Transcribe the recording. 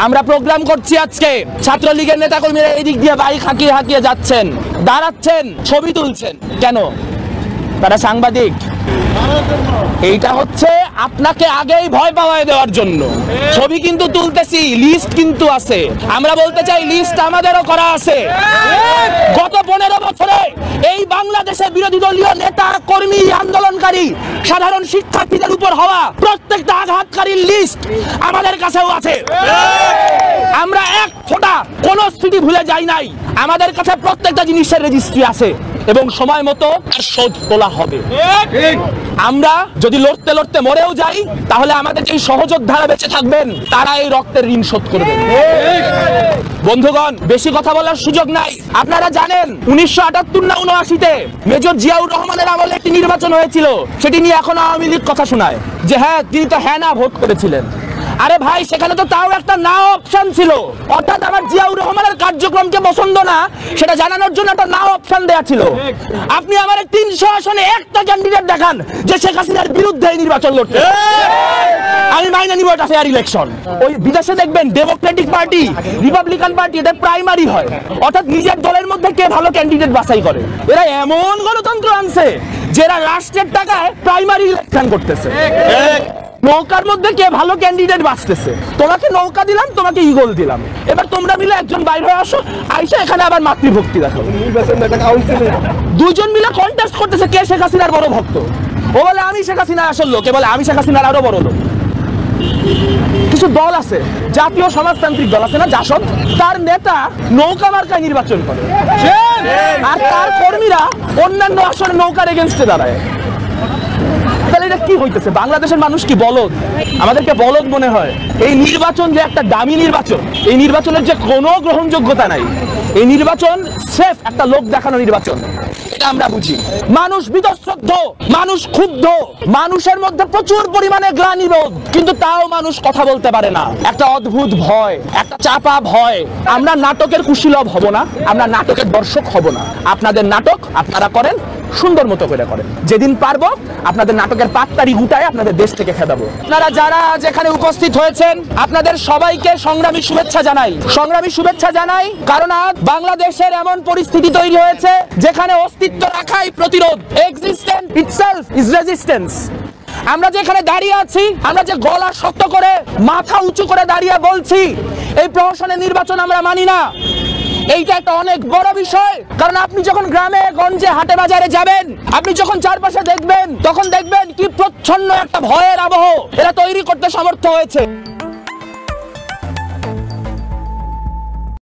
আমরা প্রোগ্রাম করছি আজকে, ছাত্রলীগের নেতাকর্মীরা এই দিক দিয়ে বাইক হাঁকিয়ে হাঁকিয়ে যাচ্ছেন, দাঁড়াচ্ছেন, ছবি তুলছেন। কেন? তারা সাংবাদিক। এইটা হচ্ছে আপনাকে আগেই ভয় পাওয়ায় দেওয়ার জন্য। ছবি কিন্তু তুলতেছি, লিস্ট কিন্তু আছে। আমরা বলতে চাই লিস্ট আমাদেরও করা আছে। গত 15 বছরে এই বাংলাদেশে বিরোধী দলীয় নেতা কর্মী, আন্দোলনকারী, সাধারণ শিক্ষার্থীদের উপর হওয়া প্রত্যেকটা আঘাতকারীর লিস্ট আমাদের কাছেও আছে। আমরা এক ফোঁটা কোন স্মৃতি ভুলে যাই নাই। আমাদের কাছে প্রত্যেকটা জিনিসের রেজিস্ট্রি আছে এবং সময় মতো আর শোধ তোলা হবে। আমরা যদি লড়তে লড়তে মরেও যাই, তাহলে আমাদের যে সহযোদ্ধারা বেঁচে থাকবেন তারা এই রক্তের ঋণ শোধ করবেন। বন্ধুগণ, বেশি কথা বলার সুযোগ নাই। আপনারা জানেন 1978 না 79-তে মেজর জিয়াউর রহমানের আমলে একটি নির্বাচন হয়েছিল, সেটি নিয়ে এখন আওয়ামী লীগ কথা শোনায় যে হ্যাঁ তিনি তো হ্যাঁ না ভোট করেছিলেন। আরে ভাই, সেখানে তো তাও একটা না অপশন ছিল, অর্থাৎ আমার জিয়াউর রহমানের কার্যক্রমকে পছন্দ না সেটা জানানোর জন্য একটা না অপশন দেয়া ছিল। আপনি আমার 300 আসনে একটা ক্যান্ডিডেট দেখান যে শেখ হাসিনার বিরুদ্ধে নির্বাচন লড়তে, আমি মাইনে নিব এটা ফেয়ার ইলেকশন। ওই বিদেশে দেখবেন ডেমোক্রেটিক পার্টি, রিপাবলিকান পার্টি, এটা প্রাইমারি হয়, অর্থাৎ নিজের দলের মধ্যে কে ভালো ক্যান্ডিডেট বাছাই করে। এরা এমন গণতন্ত্র আনছে যারা রাষ্ট্রের টাকায় প্রাইমারি ইলেকশন করতেছে। নৌকার মধ্যে কে ভালো ক্যান্ডিডেট বাঁচতেছে, তোমাকে নৌকা দিলাম, তোমাকে ইগল দিলাম, এবার তোমরা মিলে একজন বাইরে হয়ে আসো, আইসা এখানে আবার মাতৃভক্তি দেখো। দুজন মিলে কন্টেস্ট করতেছে কে শেখ হাসিনার বড় ভক্ত। ও বলে আমি শেখ হাসিনার আসল লোক, বলে আমি শেখ হাসিনার আরো বড় লোক। কিছু দল আছে, জাতীয় সমাজতান্ত্রিক দল আছে না, জাসদ, তার নেতা নৌকা মার্কায় নির্বাচন করে আর তার কর্মীরা অন্যান্য আসনে নৌকার এগেনস্টে দাঁড়ায়। তাহলে এটা কি হইতেছে? বাংলাদেশের মানুষ কি বলদ? আমাদেরকে বলদ মনে হয়? এই নির্বাচন যে একটা দামি নির্বাচন, এই নির্বাচনের যে কোনো গ্রহণযোগ্যতা নাই। এই নির্বাচন সেফ একটা লোক দেখানো নির্বাচন, এটা আমরা বুঝি। মানুষ বীতশ্রদ্ধ, মানুষ ক্ষুব্ধ, মানুষের মধ্যে প্রচুর পরিমাণে গ্লানিবোধ, কিন্তু তাও মানুষ কথা বলতে পারে না। একটা অদ্ভুত ভয়, একটা চাপা ভয়। আমরা নাটকের কুশীলব হব না, আমরা নাটকের দর্শক হব না। আপনাদের নাটক আপনারা করেন, সুন্দর মতো করে করেন। যেদিন পারবো আপনাদের নাটকের পাটতাড়ি গুটায় আপনাদের দেশ থেকে খেদাবো। আপনারা যারা যেখানে উপস্থিত হয়েছেন আপনাদের সবাইকে সংগ্রামী শুভেচ্ছা জানাই। সংগ্রামী শুভেচ্ছা জানাই কারণ আজ বাংলাদেশের এমন পরিস্থিতি তৈরি হয়েছে যেখানে অস্তিত্ব রাখাই প্রতিরোধ। Existence itself is resistance. আমরা যেখানে দাঁড়িয়ে আছি, আমরা যে গলা শক্ত করে মাথা উঁচু করে দাঁড়িয়ে বলছি এই প্রহসনের নির্বাচন আমরা মানি না, এইটা একটা অনেক বড় বিষয়। কারণ আপনি যখন গ্রামে গঞ্জে হাটে বাজারে যাবেন, আপনি যখন চারপাশে দেখবেন, তখন দেখবেন কি প্রচ্ছন্ন একটা ভয়ের আবহ এরা তৈরি করতে সমর্থ হয়েছে।